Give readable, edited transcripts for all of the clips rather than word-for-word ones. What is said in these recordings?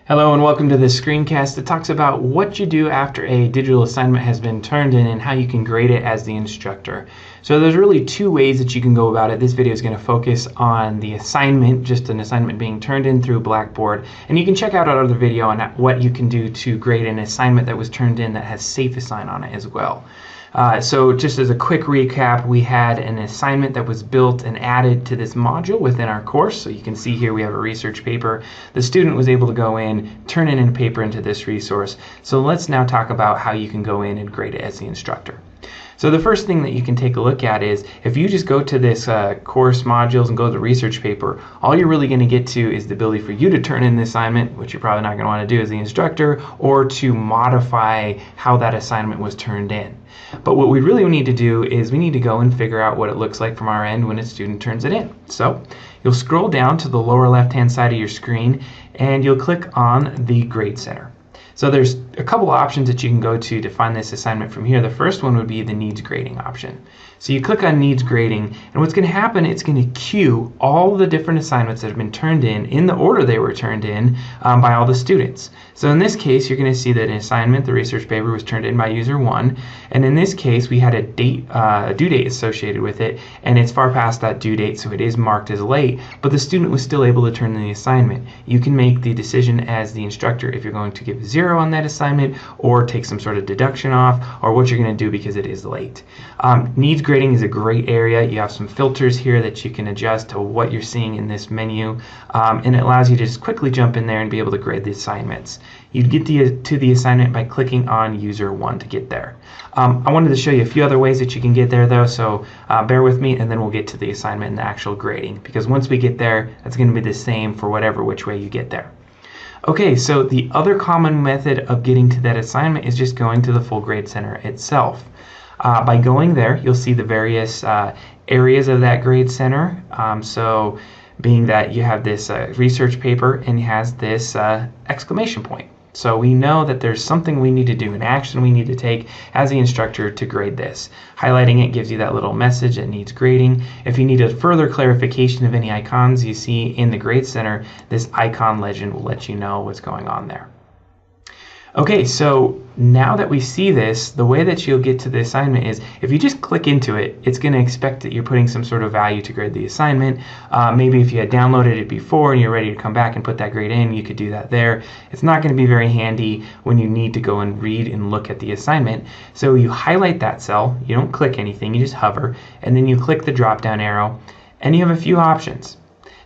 Hello and welcome to this screencast that talks about what you do after a digital assignment has been turned in and how you can grade it as the instructor. So there's really two ways that you can go about it. This video is going to focus on the assignment, just an assignment being turned in through Blackboard. And you can check out our other video on what you can do to grade an assignment that was turned in that has Safe Assign on it as well. So just as a quick recap, we had an assignment that was built and added to this module within our course. So you can see here we have a research paper. The student was able to go in, turn in a paper into this resource. So let's now talk about how you can go in and grade it as the instructor. So the first thing that you can take a look at is if you just go to this course modules and go to the research paper, all you're really going to get to is the ability for you to turn in the assignment, which you're probably not going to want to do as the instructor, or to modify how that assignment was turned in. But what we really need to do is we need to go and figure out what it looks like from our end when a student turns it in. So you'll scroll down to the lower left-hand side of your screen and you'll click on the Grade Center. So there's a couple options that you can go to find this assignment from here. The first one would be the needs grading option. So you click on needs grading, and what's going to happen, it's going to queue all the different assignments that have been turned in the order they were turned in by all the students. So in this case, you're going to see that an assignment, the research paper, was turned in by user 1, and in this case, we had a due date associated with it, and it's far past that due date, so it is marked as late, but the student was still able to turn in the assignment. You can make the decision as the instructor if you're going to give 0 on that assignment, or take some sort of deduction off, or what you're going to do because it is late. Needs grading is a great area. You have some filters here that you can adjust to what you're seeing in this menu, and it allows you to just quickly jump in there and be able to grade the assignments. You'd get to the assignment by clicking on user 1 to get there. I wanted to show you a few other ways that you can get there though, so bear with me and then we'll get to the assignment and the actual grading, because once we get there, it's going to be the same for whatever which way you get there. Okay, so the other common method of getting to that assignment is just going to the full Grade Center itself. By going there, you'll see the various areas of that Grade Center. So being that you have this research paper and it has this exclamation point. So we know that there's something we need to do, an action we need to take as the instructor to grade this. Highlighting it gives you that little message that needs grading. If you need a further clarification of any icons you see in the Grade Center, this icon legend will let you know what's going on there. Okay, so now that we see this, the way that you'll get to the assignment is if you just click into it, it's going to expect that you're putting some sort of value to grade the assignment. Maybe if you had downloaded it before and you're ready to come back and put that grade in, you could do that there. It's not going to be very handy when you need to go and read and look at the assignment. So you highlight that cell, you don't click anything, you just hover, and then you click the drop down arrow, and you have a few options.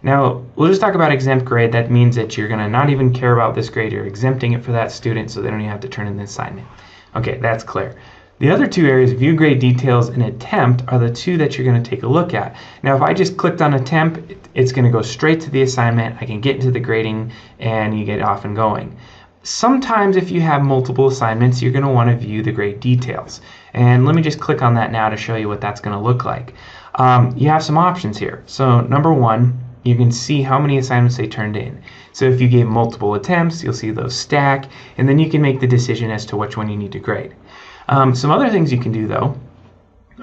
Now, we'll just talk about exempt grade. That means that you're going to not even care about this grade. You're exempting it for that student so they don't even have to turn in the assignment. Okay, that's clear. The other two areas, view grade details and attempt, are the two that you're going to take a look at. Now, if I just clicked on attempt, it's going to go straight to the assignment. I can get into the grading and you get off and going. Sometimes if you have multiple assignments, you're going to want to view the grade details. And let me just click on that now to show you what that's going to look like. You have some options here. So number one, you can see how many assignments they turned in. So if you gave multiple attempts, you'll see those stack, and then you can make the decision as to which one you need to grade. Some other things you can do though,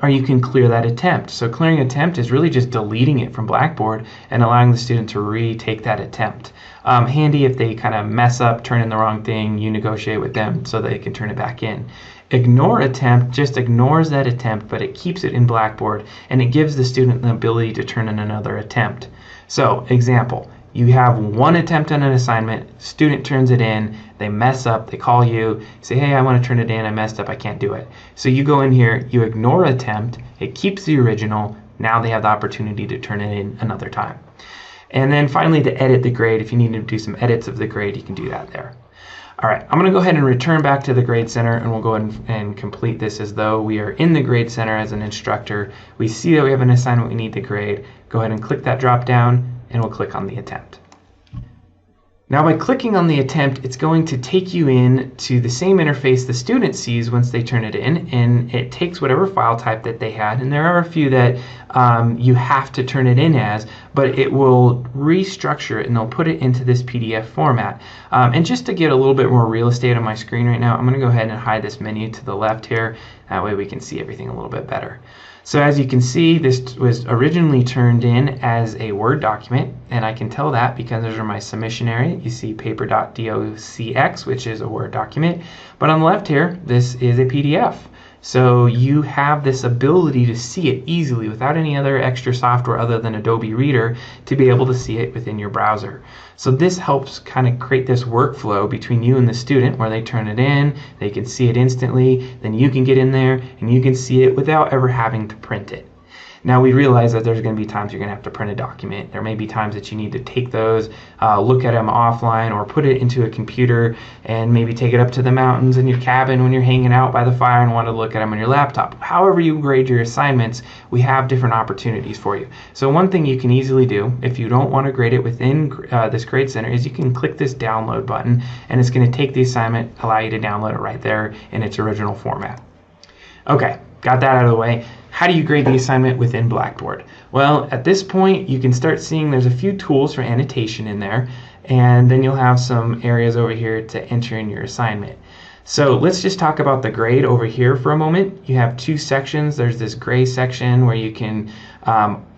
or you can clear that attempt. So clearing attempt is really just deleting it from Blackboard and allowing the student to retake that attempt. Handy if they kind of mess up, turn in the wrong thing, you negotiate with them so they can turn it back in. Ignore attempt just ignores that attempt, but it keeps it in Blackboard and it gives the student the ability to turn in another attempt. So, example, you have one attempt on an assignment, student turns it in, they mess up, they call you, say, hey, I want to turn it in, I messed up, I can't do it. So you go in here, you ignore attempt, it keeps the original, now they have the opportunity to turn it in another time. And then finally, to edit the grade, if you need to do some edits of the grade, you can do that there. All right, I'm going to go ahead and return back to the Grade Center, and we'll go ahead and complete this as though we are in the Grade Center as an instructor. We see that we have an assignment we need to grade. Go ahead and click that drop down, and we'll click on the attempt. Now by clicking on the attempt, it's going to take you in to the same interface the student sees once they turn it in, and it takes whatever file type that they had, and there are a few that you have to turn it in as, but it will restructure it and they'll put it into this PDF format. And just to get a little bit more real estate on my screen right now, I'm going to go ahead and hide this menu to the left here. That way we can see everything a little bit better. So as you can see, this was originally turned in as a Word document, and I can tell that because those are my submission area. You see paper.docx, which is a Word document, but on the left here, this is a PDF. So you have this ability to see it easily without any other extra software other than Adobe Reader to be able to see it within your browser. So this helps kind of create this workflow between you and the student where they turn it in, they can see it instantly, then you can get in there and you can see it without ever having to print it. Now we realize that there's going to be times you're going to have to print a document. There may be times that you need to take those, look at them offline, or put it into a computer and maybe take it up to the mountains in your cabin when you're hanging out by the fire and want to look at them on your laptop. However you grade your assignments, we have different opportunities for you. So one thing you can easily do if you don't want to grade it within this Grade Center is you can click this download button, and it's going to take the assignment, allow you to download it right there in its original format. Okay, got that out of the way. How do you grade the assignment within Blackboard? Well, at this point, you can start seeing there's a few tools for annotation in there, and then you'll have some areas over here to enter in your assignment. So let's just talk about the grade over here for a moment. You have two sections. There's this gray section where you can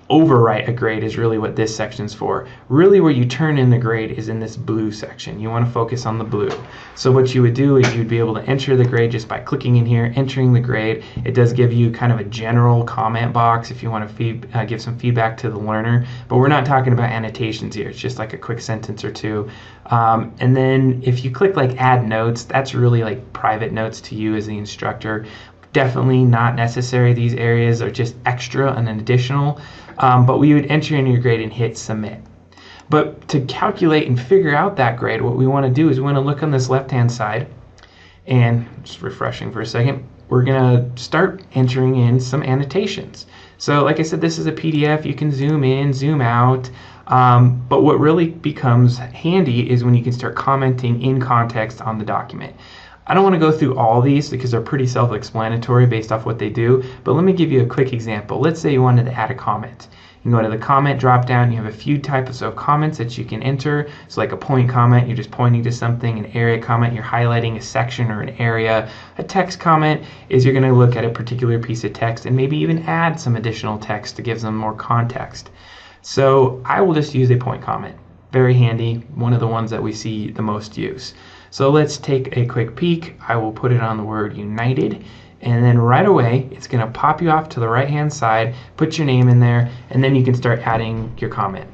overwrite a grade is really what this section's for. Really where you turn in the grade is in this blue section. You want to focus on the blue. So what you would do is you'd be able to enter the grade just by clicking in here, entering the grade. It does give you kind of a general comment box if you want to give some feedback to the learner, but we're not talking about annotations here. It's just like a quick sentence or two. And then if you click like add notes, that's really like private notes to you as the instructor. Definitely not necessary. These areas are just extra and an additional, but we would enter in your grade and hit submit. But to calculate and figure out that grade, what we want to do is we want to look on this left hand side, and just refreshing for a second, we're going to start entering in some annotations. So like I said, this is a PDF. You can zoom in, zoom out, but what really becomes handy is when you can start commenting in context on the document. I don't want to go through all these because they're pretty self-explanatory based off what they do, but let me give you a quick example. Let's say you wanted to add a comment. You can go to the comment drop down. You have a few types of comments that you can enter. So like a point comment, you're just pointing to something. An area comment, you're highlighting a section or an area. A text comment is you're going to look at a particular piece of text and maybe even add some additional text to give them more context. So I will just use a point comment. Very handy, one of the ones that we see the most use. So let's take a quick peek. I will put it on the word united, and then right away it's going to pop you off to the right hand side, put your name in there, and then you can start adding your comment.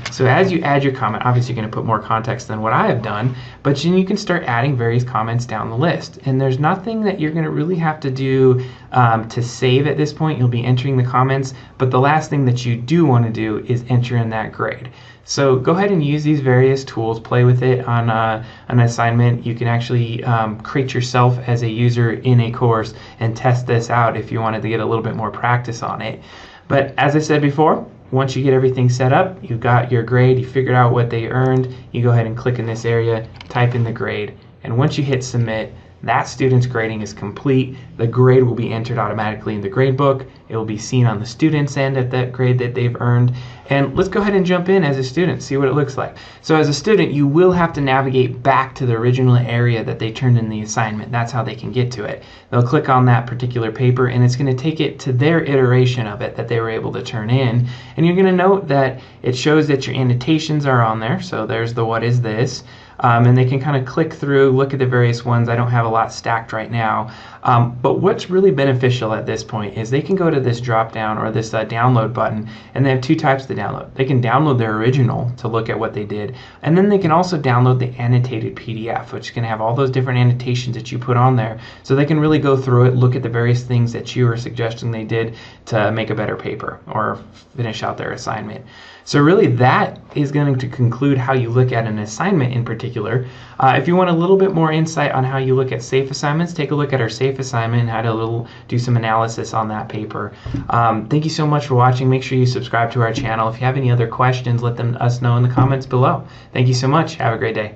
So as you add your comment, obviously you're going to put more context than what I have done, but then you can start adding various comments down the list. And there's nothing that you're going to really have to do to save at this point. You'll be entering the comments, but the last thing that you do want to do is enter in that grade. So go ahead and use these various tools, play with it on an assignment. You can actually create yourself as a user in a course and test this out if you wanted to get a little bit more practice on it. But as I said before, once you get everything set up, you've got your grade, you figured out what they earned, you go ahead and click in this area, type in the grade, and once you hit submit, that student's grading is complete. The grade will be entered automatically in the grade book. It will be seen on the student's end at that grade that they've earned. And let's go ahead and jump in as a student, see what it looks like. So as a student, you will have to navigate back to the original area that they turned in the assignment. That's how they can get to it. They'll click on that particular paper, and it's going to take it to their iteration of it that they were able to turn in. And you're going to note that it shows that your annotations are on there. So there's the what is this. And they can kind of click through, look at the various ones. I don't have a lot stacked right now. But what's really beneficial at this point is they can go to this drop down or this download button, and they have two types to download. They can download their original to look at what they did, and then they can also download the annotated PDF, which can have all those different annotations that you put on there. So they can really go through it, look at the various things that you were suggesting they did to make a better paper or finish out their assignment. So really that is going to conclude how you look at an assignment in particular. If you want a little bit more insight on how you look at safe assignments, take a look at our safe assignment and how to do some analysis on that paper. Thank you so much for watching. Make sure you subscribe to our channel. If you have any other questions, let us know in the comments below. Thank you so much. Have a great day.